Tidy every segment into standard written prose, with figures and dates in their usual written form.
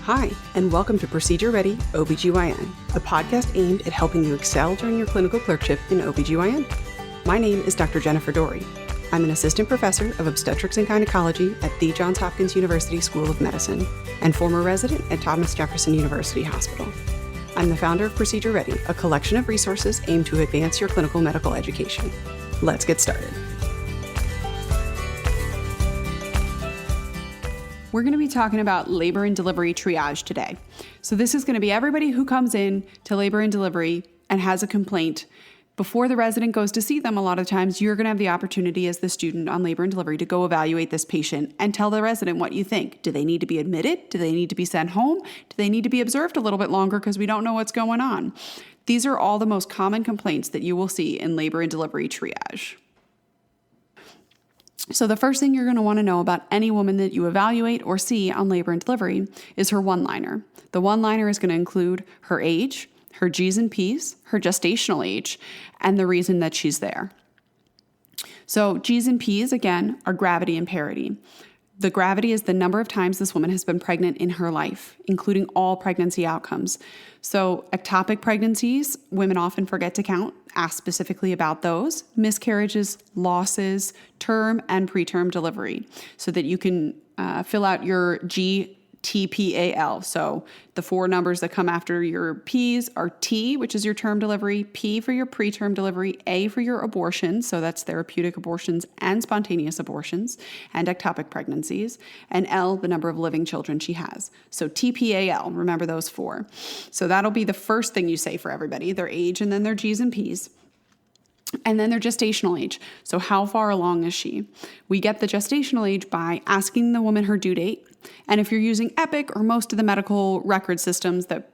Hi, and welcome to Procedure Ready OBGYN, a podcast aimed at helping you excel during your clinical clerkship in OBGYN. My name is Dr. Jennifer Dory. I'm an assistant professor of obstetrics and gynecology at the Johns Hopkins University School of Medicine and former resident at Thomas Jefferson University Hospital. I'm the founder of Procedure Ready, a collection of resources aimed to advance your clinical medical education. Let's get started. We're going to be talking about labor and delivery triage today. So this is going to be everybody who comes in to labor and delivery and has a complaint. Before the resident goes to see them, a lot of times you're going to have the opportunity as the student on labor and delivery to go evaluate this patient and tell the resident what you think. Do they need to be admitted? Do they need to be sent home? Do they need to be observed a little bit longer because we don't know what's going on? These are all the most common complaints that you will see in labor and delivery triage. So the first thing you're going to want to know about any woman that you evaluate or see on labor and delivery is her one-liner. The one-liner is going to include her age, her G's and P's, her gestational age, and the reason that she's there. So G's and P's, again, are gravity and parity. The gravity is the number of times this woman has been pregnant in her life, including all pregnancy outcomes. So ectopic pregnancies, women often forget to count. Ask specifically about those. Miscarriages, losses, term, and preterm delivery, so that you can fill out your GTPAL. So the four numbers that come after your P's are T, which is your term delivery, P for your preterm delivery, A for your abortion, so that's therapeutic abortions and spontaneous abortions, and ectopic pregnancies, and L, the number of living children she has. So TPAL, remember those four. So that'll be the first thing you say for everybody, their age and then their G's and P's. And then their gestational age. So how far along is she? We get the gestational age by asking the woman her due date. And if you're using Epic or most of the medical record systems that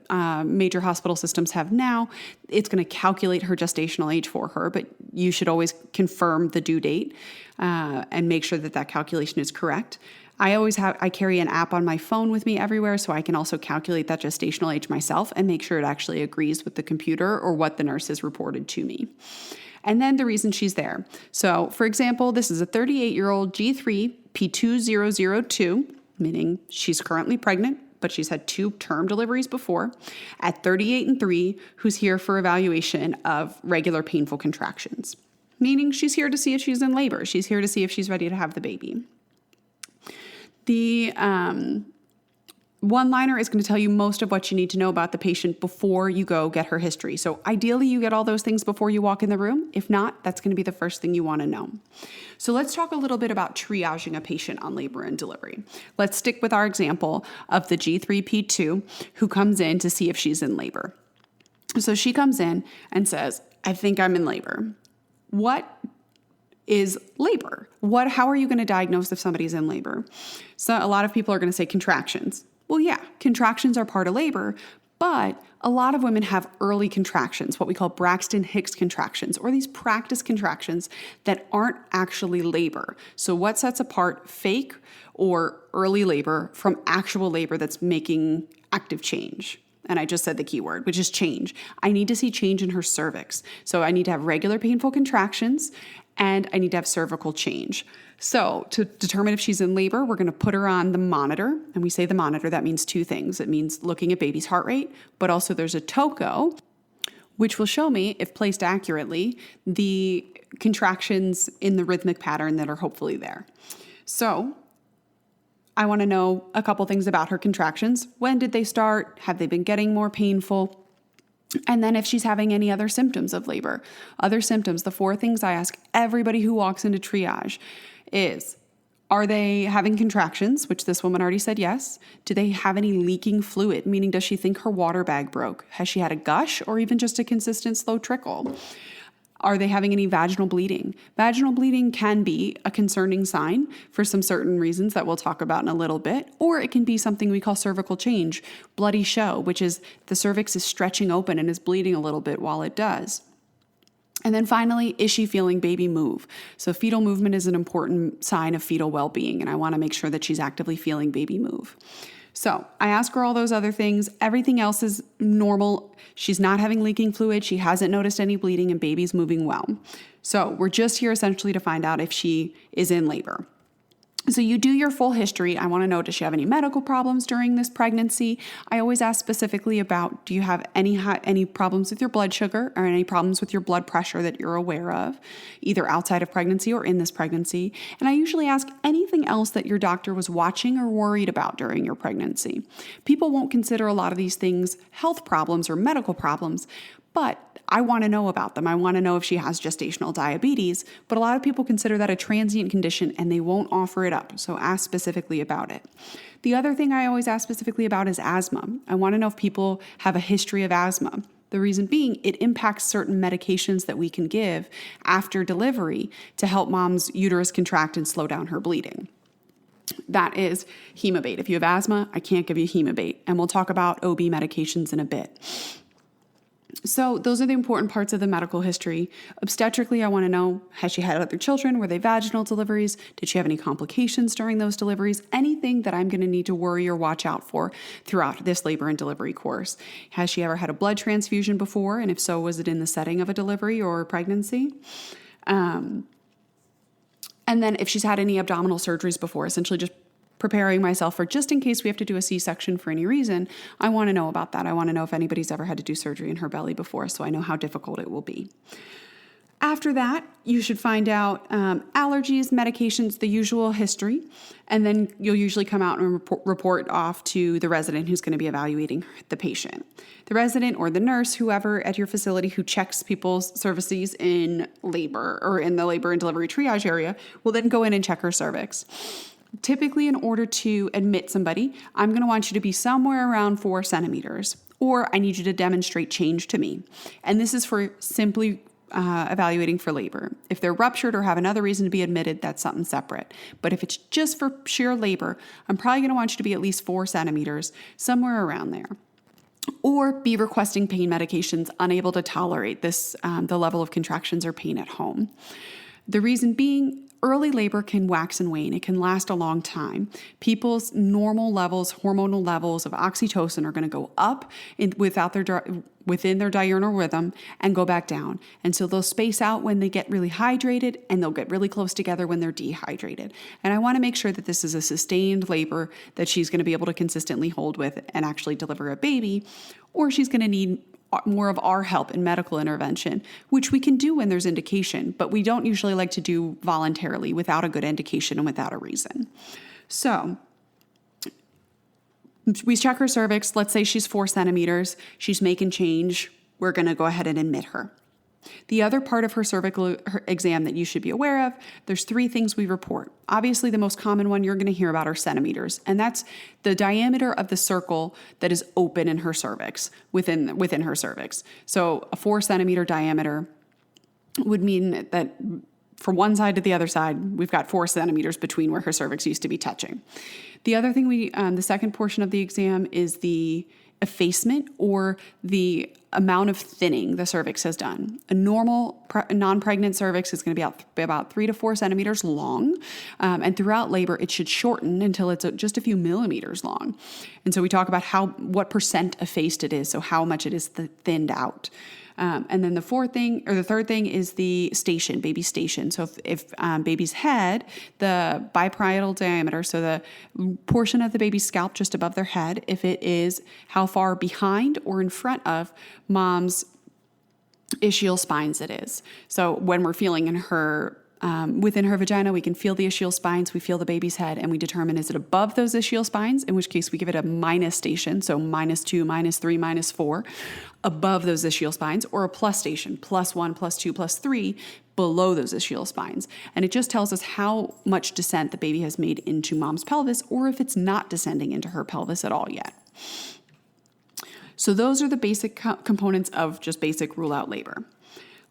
major hospital systems have now, it's going to calculate her gestational age for her. But you should always confirm the due date and make sure that that calculation is correct. I carry an app on my phone with me everywhere, so I can also calculate that gestational age myself and make sure it actually agrees with the computer or what the nurse has reported to me. And then the reason she's there. So, for example, this is a 38-year-old G3 P2002, meaning she's currently pregnant, but she's had 2 term deliveries before, at 38 and 3, who's here for evaluation of regular painful contractions, meaning she's here to see if she's in labor. She's here to see if she's ready to have the baby. The one-liner is going to tell you most of what you need to know about the patient before you go get her history. So ideally, you get all those things before you walk in the room. If not, that's going to be the first thing you want to know. So let's talk a little bit about triaging a patient on labor and delivery. Let's stick with our example of the G3P2 who comes in to see if she's in labor. So she comes in and says, I think I'm in labor. What is labor? How are you going to diagnose if somebody's in labor? So a lot of people are going to say contractions. Well, yeah, contractions are part of labor, but a lot of women have early contractions, what we call Braxton-Hicks contractions, or these practice contractions that aren't actually labor. So what sets apart fake or early labor from actual labor that's making active change? And I just said the key word, which is change. I need to see change in her cervix. So I need to have regular painful contractions, and I need to have cervical change. So to determine if she's in labor, we're going to put her on the monitor. And we say the monitor, that means 2 things. It means looking at baby's heart rate, but also there's a toco, which will show me, if placed accurately, the contractions in the rhythmic pattern that are hopefully there. So I want to know a couple things about her contractions. When did they start? Have they been getting more painful? And then if she's having any other symptoms of labor. Other symptoms, the 4 things I ask everybody who walks into triage is, are they having contractions, which this woman already said yes? Do they have any leaking fluid, meaning does she think her water bag broke? Has she had a gush or even just a consistent slow trickle? Are they having any vaginal bleeding? Vaginal bleeding can be a concerning sign for some certain reasons that we'll talk about in a little bit, or it can be something we call cervical change, bloody show, which is the cervix is stretching open and is bleeding a little bit while it does. And then finally, is she feeling baby move? So fetal movement is an important sign of fetal well-being, and I want to make sure that she's actively feeling baby move. So I ask her all those other things. Everything else is normal. She's not having leaking fluid. She hasn't noticed any bleeding, and baby's moving well. So we're just here essentially to find out if she is in labor. So you do your full history. I want to know, does she have any medical problems during this pregnancy? I always ask specifically about, do you have any problems with your blood sugar or any problems with your blood pressure that you're aware of, either outside of pregnancy or in this pregnancy? And I usually ask anything else that your doctor was watching or worried about during your pregnancy. People won't consider a lot of these things health problems or medical problems, but I want to know about them. I want to know if she has gestational diabetes, but a lot of people consider that a transient condition and they won't offer it up. So ask specifically about it. The other thing I always ask specifically about is asthma. I want to know if people have a history of asthma. The reason being, it impacts certain medications that we can give after delivery to help mom's uterus contract and slow down her bleeding. That is Hemabate. If you have asthma, I can't give you Hemabate. And we'll talk about OB medications in a bit. So those are the important parts of the medical history. Obstetrically, I want to know, has she had other children? Were they vaginal deliveries? Did she have any complications during those deliveries? Anything that I'm going to need to worry or watch out for throughout this labor and delivery course. Has she ever had a blood transfusion before? And if so, was it in the setting of a delivery or a pregnancy? And then if she's had any abdominal surgeries before, essentially just preparing myself for just in case we have to do a C-section for any reason, I want to know about that. I want to know if anybody's ever had to do surgery in her belly before, so I know how difficult it will be. After that, you should find out allergies, medications, the usual history, and then you'll usually come out and report off to the resident who's going to be evaluating the patient. The resident or the nurse, whoever at your facility who checks people's cervices in labor or in the labor and delivery triage area, will then go in and check her cervix. Typically, in order to admit somebody, I'm going to want you to be somewhere around 4 centimeters, or I need you to demonstrate change to me. And this is for simply evaluating for labor. If they're ruptured or have another reason to be admitted, that's something separate. But if it's just for sheer labor, I'm probably going to want you to be at least 4 centimeters, somewhere around there. Or be requesting pain medications, unable to tolerate this, the level of contractions or pain at home. The reason being, early labor can wax and wane. It can last a long time. People's normal levels, hormonal levels of oxytocin are going to go up within their diurnal rhythm and go back down. And so they'll space out when they get really hydrated and they'll get really close together when they're dehydrated. And I want to make sure that this is a sustained labor that she's going to be able to consistently hold with and actually deliver a baby, or she's going to need more of our help in medical intervention, which we can do when there's indication, but we don't usually like to do voluntarily without a good indication and without a reason. So we check her cervix. Let's say she's 4 centimeters. She's making change. We're going to go ahead and admit her. The other part of her cervical exam that you should be aware of, there's 3 things we report. Obviously, the most common one you're going to hear about are centimeters, and that's the diameter of the circle that is open in her cervix, within her cervix. So a 4 centimeter diameter would mean that from one side to the other side, we've got 4 centimeters between where her cervix used to be touching. The other thing the second portion of the exam is the effacement or the amount of thinning the cervix has done. A normal non-pregnant cervix is going to be about 3 to 4 centimeters long. And throughout labor, it should shorten until it's just a few millimeters long. And so we talk about what percent effaced it is, so how much it is thinned out. And then the third thing is the station, baby station. So if baby's head, the biparietal diameter, so the portion of the baby's scalp just above their head, if it is how far behind or in front of mom's ischial spines it is. So when we're feeling in her within her vagina, we can feel the ischial spines, we feel the baby's head, and we determine is it above those ischial spines, in which case we give it a minus station, so -2, -3, -4, above those ischial spines, or a plus station, +1, +2, +3, below those ischial spines. And it just tells us how much descent the baby has made into mom's pelvis, or if it's not descending into her pelvis at all yet. So those are the basic components of just basic rule-out labor.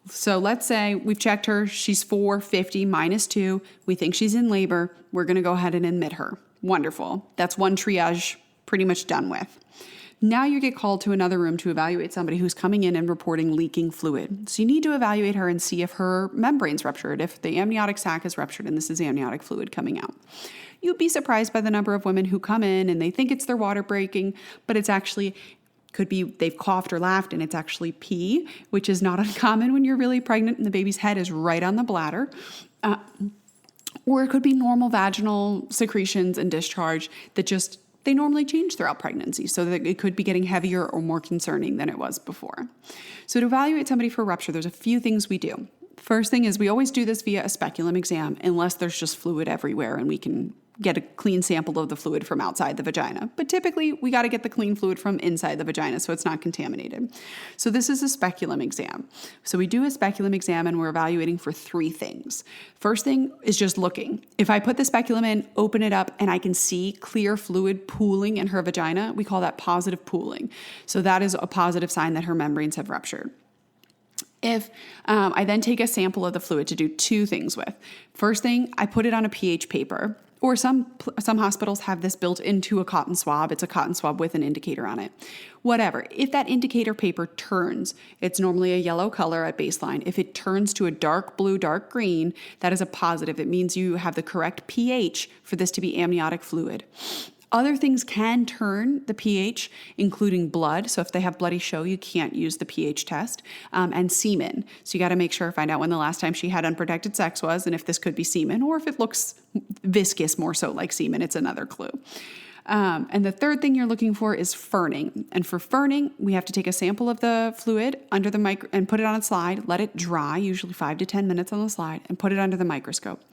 So let's say we've checked her, she's 450 -2, we think she's in labor, we're going to go ahead and admit her. Wonderful. That's one triage pretty much done with. Now you get called to another room to evaluate somebody who's coming in and reporting leaking fluid. So you need to evaluate her and see if her membrane's ruptured, if the amniotic sac is ruptured and this is amniotic fluid coming out. You'd be surprised by the number of women who come in and they think it's their water breaking, but it's actually could be they've coughed or laughed and it's actually pee, which is not uncommon when you're really pregnant and the baby's head is right on the bladder. Or it could be normal vaginal secretions and discharge that they normally change throughout pregnancy, so that it could be getting heavier or more concerning than it was before. So to evaluate somebody for rupture, there's a few things we do. First thing is we always do this via a speculum exam unless there's just fluid everywhere and we can get a clean sample of the fluid from outside the vagina. But typically we got to get the clean fluid from inside the vagina so it's not contaminated. So this is a speculum exam. So we do a speculum exam and we're evaluating for 3 things. First thing is just looking. If I put the speculum in, open it up, and I can see clear fluid pooling in her vagina, we call that positive pooling. So that is a positive sign that her membranes have ruptured. If I then take a sample of the fluid to do 2 things with. First thing, I put it on a pH paper, or some hospitals have this built into a cotton swab. It's a cotton swab with an indicator on it. Whatever. If that indicator paper turns, it's normally a yellow color at baseline. If it turns to a dark blue, dark green, that is a positive. It means you have the correct pH for this to be amniotic fluid. Other things can turn the pH, including blood. So if they have bloody show, you can't use the pH test, and semen. So you got to make sure, find out when the last time she had unprotected sex was, and if this could be semen, or if it looks viscous more so like semen, it's another clue. And the third thing you're looking for is ferning. And for ferning, we have to take a sample of the fluid under the and put it on a slide, let it dry, usually 5 to 10 minutes on the slide, and put it under the microscope.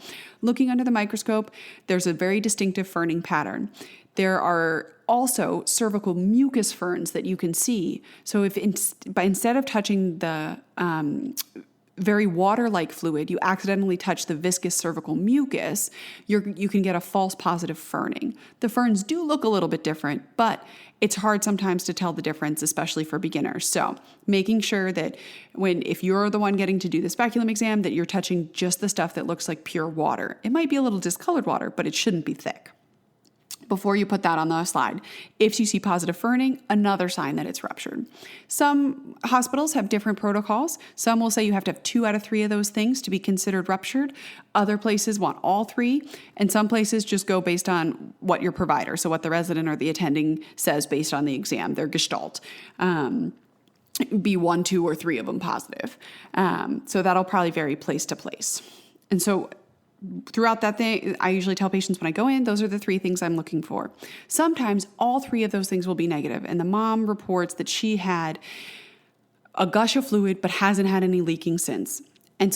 Looking under the microscope, there's a very distinctive ferning pattern. There are also cervical mucus ferns that you can see. So if instead of touching the very water-like fluid, you accidentally touch the viscous cervical mucus, you can get a false positive ferning. The ferns do look a little bit different, but it's hard sometimes to tell the difference, especially for beginners. So making sure that if you're the one getting to do the speculum exam, that you're touching just the stuff that looks like pure water. It might be a little discolored water, but it shouldn't be thick. Before you put that on the slide, if you see positive ferning, another sign that it's ruptured. Some hospitals have different protocols. Some will say you have to have 2 out of 3 of those things to be considered ruptured. Other places want all 3, and some places just go based on what your provider, so what the resident or the attending says based on the exam, their gestalt. Be 1, 2, or 3 of them positive. So that'll probably vary place to place. And so throughout that thing, I usually tell patients when I go in, those are the 3 things I'm looking for. Sometimes all 3 of those things will be negative, and the mom reports that she had a gush of fluid but hasn't had any leaking since. And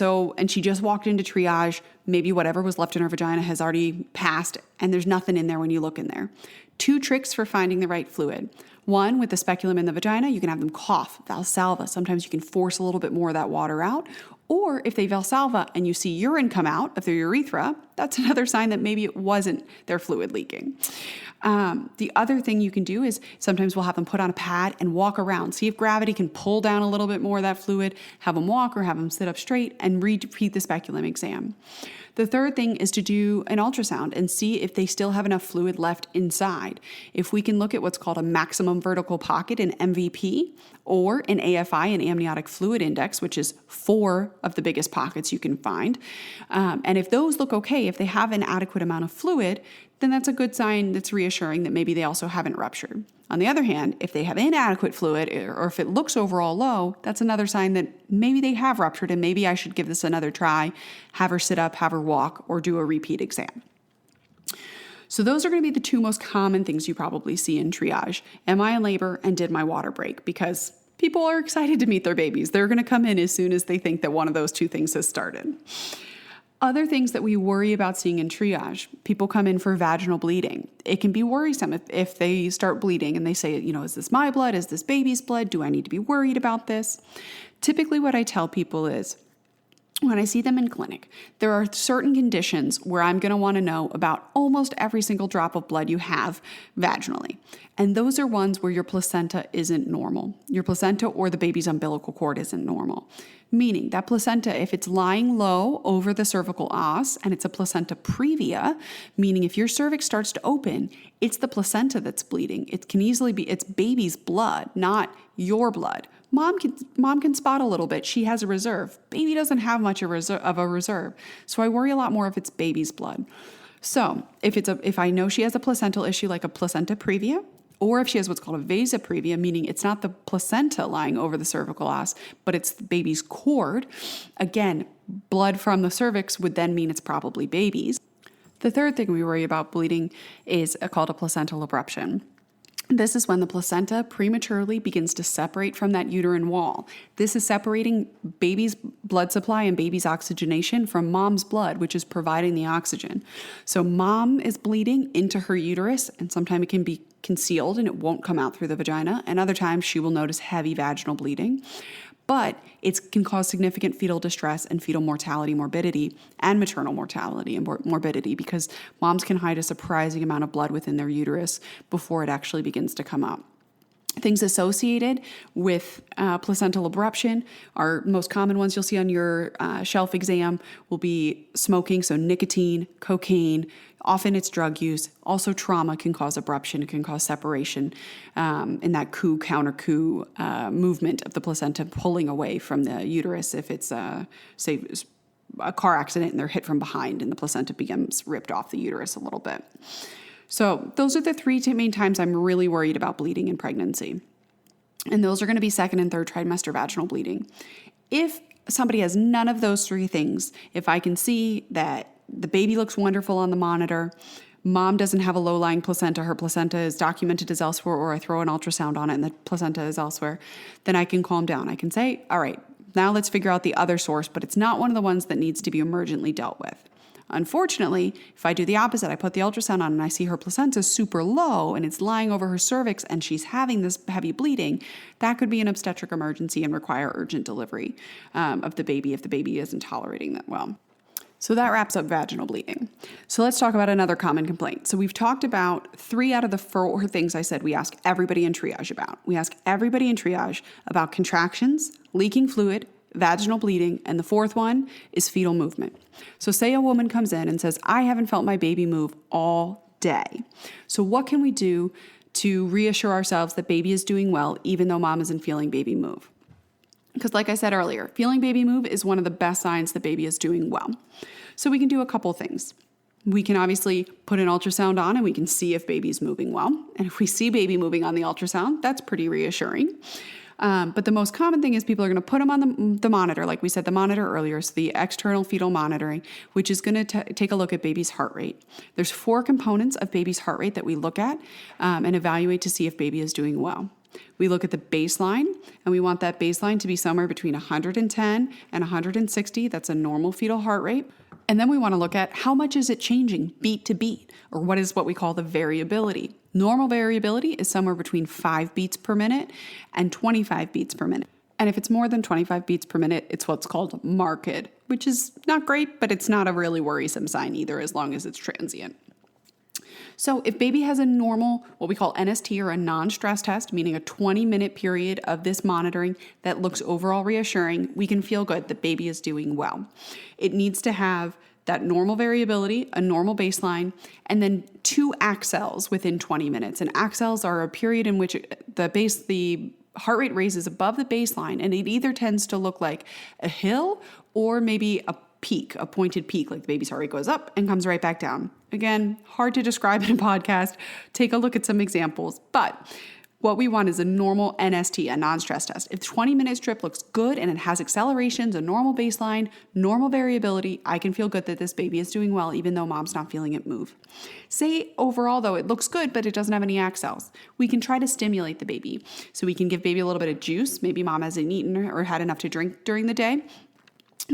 she just walked into triage, maybe whatever was left in her vagina has already passed, and there's nothing in there when you look in there. 2 tricks for finding the right fluid. 1, with the speculum in the vagina, you can have them cough, valsalva. Sometimes you can force a little bit more of that water out. Or if they valsalva and you see urine come out of their urethra, that's another sign that maybe it wasn't their fluid leaking. The other thing you can do is sometimes we'll have them put on a pad and walk around. See if gravity can pull down a little bit more of that fluid, have them walk or have them sit up straight and repeat the speculum exam. The third thing is to do an ultrasound and see if they still have enough fluid left inside. If we can look at what's called a maximum vertical pocket, an MVP, or an AFI, an amniotic fluid index, which is 4 of the biggest pockets you can find. And if those look okay, if they have an adequate amount of fluid, then that's a good sign that's reassuring that maybe they also haven't ruptured. On the other hand, if they have inadequate fluid or if it looks overall low, that's another sign that maybe they have ruptured and maybe I should give this another try, have her sit up, have her walk, or do a repeat exam. So those are going to be the 2 most common things you probably see in triage. Am I in labor and did my water break? Because people are excited to meet their babies. They're going to come in as soon as they think that one of those 2 things has started. Other things that we worry about seeing in triage, people come in for vaginal bleeding. It can be worrisome if they start bleeding and they say, is this my blood? Is this baby's blood? Do I need to be worried about this? Typically what I tell people is, when I see them in clinic, there are certain conditions where I'm going to want to know about almost every single drop of blood you have vaginally. And those are ones where your placenta isn't normal. Your placenta or the baby's umbilical cord isn't normal. Meaning that placenta, if it's lying low over the cervical os and it's a placenta previa, meaning if your cervix starts to open, it's the placenta that's bleeding. It can easily be it's baby's blood, not your blood. Mom can spot a little bit. She has a reserve. Baby doesn't have much of a reserve. So I worry a lot more if it's baby's blood. So if I know she has a placental issue like a placenta previa, or if she has what's called a vasa previa, meaning it's not the placenta lying over the cervical os, but it's the baby's cord, again, blood from the cervix would then mean it's probably babies. The third thing we worry about bleeding is called a placental abruption. This is when the placenta prematurely begins to separate from that uterine wall. This is separating baby's blood supply and baby's oxygenation from mom's blood, which is providing the oxygen. So mom is bleeding into her uterus, and sometimes it can be concealed and it won't come out through the vagina. And other times she will notice heavy vaginal bleeding. But it can cause significant fetal distress and fetal mortality, morbidity, and maternal mortality and morbidity, because moms can hide a surprising amount of blood within their uterus before it actually begins to come out. Things associated with placental abruption are most common ones you'll see on your shelf exam will be smoking, so nicotine, cocaine. Often it's drug use. Also trauma can cause abruption. It can cause separation in that counter-coup movement of the placenta pulling away from the uterus if it's, say, a car accident and they're hit from behind and the placenta becomes ripped off the uterus a little bit. So those are the three main times I'm really worried about bleeding in pregnancy. And those are going to be second and third trimester vaginal bleeding. If somebody has none of those three things, if I can see that the baby looks wonderful on the monitor, mom doesn't have a low-lying placenta, her placenta is documented as elsewhere, or I throw an ultrasound on it and the placenta is elsewhere, then I can calm down. I can say, all right, now let's figure out the other source, but it's not one of the ones that needs to be emergently dealt with. Unfortunately, if I do the opposite, I put the ultrasound on and I see her placenta is super low and it's lying over her cervix and she's having this heavy bleeding, that could be an obstetric emergency and require urgent delivery of the baby if the baby isn't tolerating that well. So that wraps up vaginal bleeding. So let's talk about another common complaint. So we've talked about 3 out of the 4 things I said we ask everybody in triage about. We ask everybody in triage about contractions, leaking fluid, vaginal bleeding, and the 4th one is fetal movement. So say a woman comes in and says, I haven't felt my baby move all day. So what can we do to reassure ourselves that baby is doing well even though mom isn't feeling baby move? Because like I said earlier, feeling baby move is one of the best signs that baby is doing well. So we can do a couple things. We can obviously put an ultrasound on and we can see if baby's moving well. And if we see baby moving on the ultrasound, that's pretty reassuring. But the most common thing is people are going to put them on the monitor, like we said, the monitor earlier, so the external fetal monitoring, which is going to take a look at baby's heart rate. There's 4 components of baby's heart rate that we look at and evaluate to see if baby is doing well. We look at the baseline, and we want that baseline to be somewhere between 110 and 160. That's a normal fetal heart rate. And then we want to look at how much is it changing beat to beat, or what we call the variability. Normal variability is somewhere between 5 beats per minute and 25 beats per minute. And if it's more than 25 beats per minute, it's what's called marked, which is not great, but it's not a really worrisome sign either as long as it's transient. So if baby has a normal, what we call NST or a non-stress test, meaning a 20-minute period of this monitoring that looks overall reassuring, we can feel good that baby is doing well. It needs to have that normal variability, a normal baseline, and then 2 accels within 20 minutes. And accels are a period in which the heart rate raises above the baseline, and it either tends to look like a hill or maybe a peak, a pointed peak, like the baby's heart rate goes up and comes right back down. Again, hard to describe in a podcast. Take a look at some examples. But what we want is a normal NST, a non-stress test. If 20-minute strip looks good and it has accelerations, a normal baseline, normal variability, I can feel good that this baby is doing well even though mom's not feeling it move. Say overall though it looks good but it doesn't have any accels. We can try to stimulate the baby. So we can give baby a little bit of juice. Maybe mom hasn't eaten or had enough to drink during the day.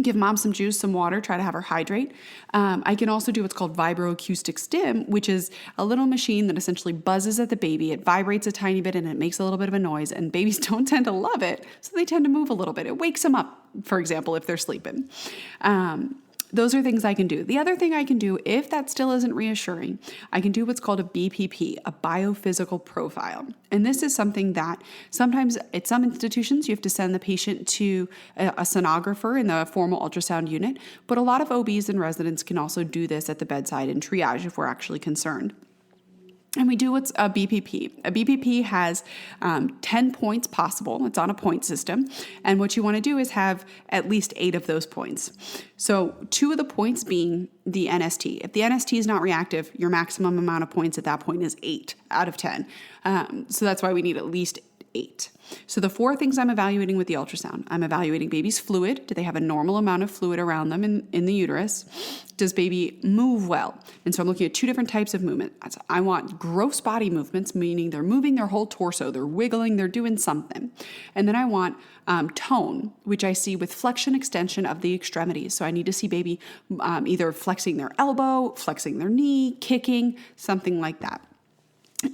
Give mom some juice, some water, try to have her hydrate. I can also do what's called vibroacoustic stim, which is a little machine that essentially buzzes at the baby. It vibrates a tiny bit and it makes a little bit of a noise, and babies don't tend to love it, so they tend to move a little bit. It wakes them up, for example, if they're sleeping. Those are things I can do. The other thing I can do, if that still isn't reassuring, I can do what's called a BPP, a biophysical profile. And this is something that sometimes at some institutions you have to send the patient to a sonographer in the formal ultrasound unit, but a lot of OBs and residents can also do this at the bedside in triage if we're actually concerned. And we do what's a BPP. A BPP has 10 points possible. It's on a point system. And what you want to do is have at least 8 of those points. So 2 of the points being the NST. If the NST is not reactive, your maximum amount of points at that point is 8 out of 10. So that's why we need at least 8. So the 4 things I'm evaluating with the ultrasound, I'm evaluating baby's fluid. Do they have a normal amount of fluid around them in the uterus? Does baby move well? And so I'm looking at 2 different types of movement. I want gross body movements, meaning they're moving their whole torso, they're wiggling, they're doing something. And then I want tone, which I see with flexion extension of the extremities. So I need to see baby either flexing their elbow, flexing their knee, kicking, something like that.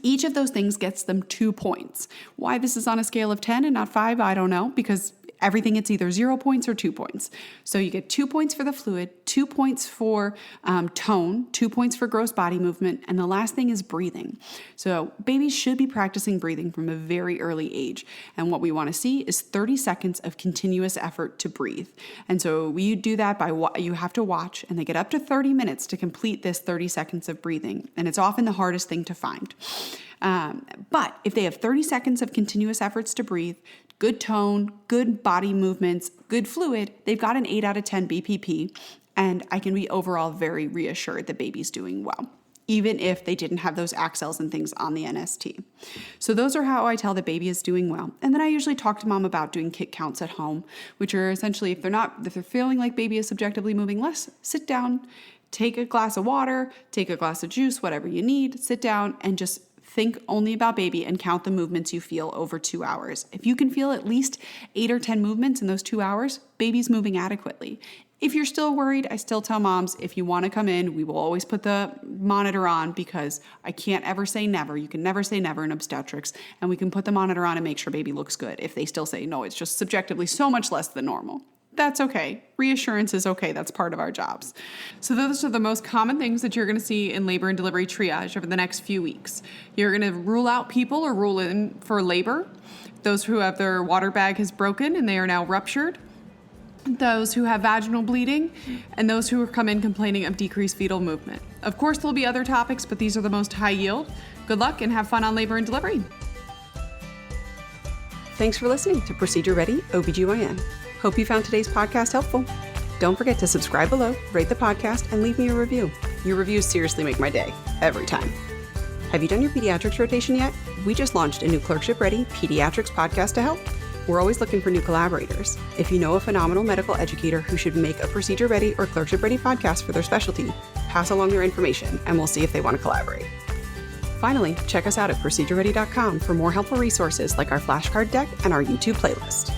Each of those things gets them 2 points. Why this is on a scale of 10 and not 5, I don't know, because everything it's either 0 points or 2 points. So you get 2 points for the fluid, 2 points for tone, 2 points for gross body movement, and the last thing is breathing. So babies should be practicing breathing from a very early age. And what we want to see is 30 seconds of continuous effort to breathe. And so we do that by you have to watch, and they get up to 30 minutes to complete this 30 seconds of breathing. And it's often the hardest thing to find. But if they have 30 seconds of continuous efforts to breathe, good tone, good body movements, good fluid, they've got an 8 out of 10 BPP, and I can be overall very reassured that baby's doing well, even if they didn't have those accels and things on the NST. So those are how I tell the baby is doing well. And then I usually talk to mom about doing kick counts at home, which are essentially if they're feeling like baby is subjectively moving less, sit down, take a glass of water, take a glass of juice, whatever you need, sit down and just think only about baby and count the movements you feel over 2 hours. If you can feel at least 8 or 10 movements in those 2 hours, baby's moving adequately. If you're still worried, I still tell moms, if you want to come in, we will always put the monitor on because I can't ever say never. You can never say never in obstetrics, and we can put the monitor on and make sure baby looks good. If they still say, no, it's just subjectively so much less than normal. That's okay. Reassurance is okay. That's part of our jobs. So those are the most common things that you're going to see in labor and delivery triage over the next few weeks. You're going to rule out people or rule in for labor, those who have their water bag has broken and they are now ruptured, those who have vaginal bleeding, and those who come in complaining of decreased fetal movement. Of course, there'll be other topics, but these are the most high yield. Good luck and have fun on labor and delivery. Thanks for listening to Procedure Ready OBGYN. Hope you found today's podcast helpful. Don't forget to subscribe below, rate the podcast, and leave me a review. Your reviews seriously make my day, every time. Have you done your pediatrics rotation yet? We just launched a new Clerkship Ready Pediatrics podcast to help. We're always looking for new collaborators. If you know a phenomenal medical educator who should make a Procedure Ready or Clerkship Ready podcast for their specialty, pass along their information and we'll see if they want to collaborate. Finally, check us out at procedureready.com for more helpful resources like our flashcard deck and our YouTube playlist.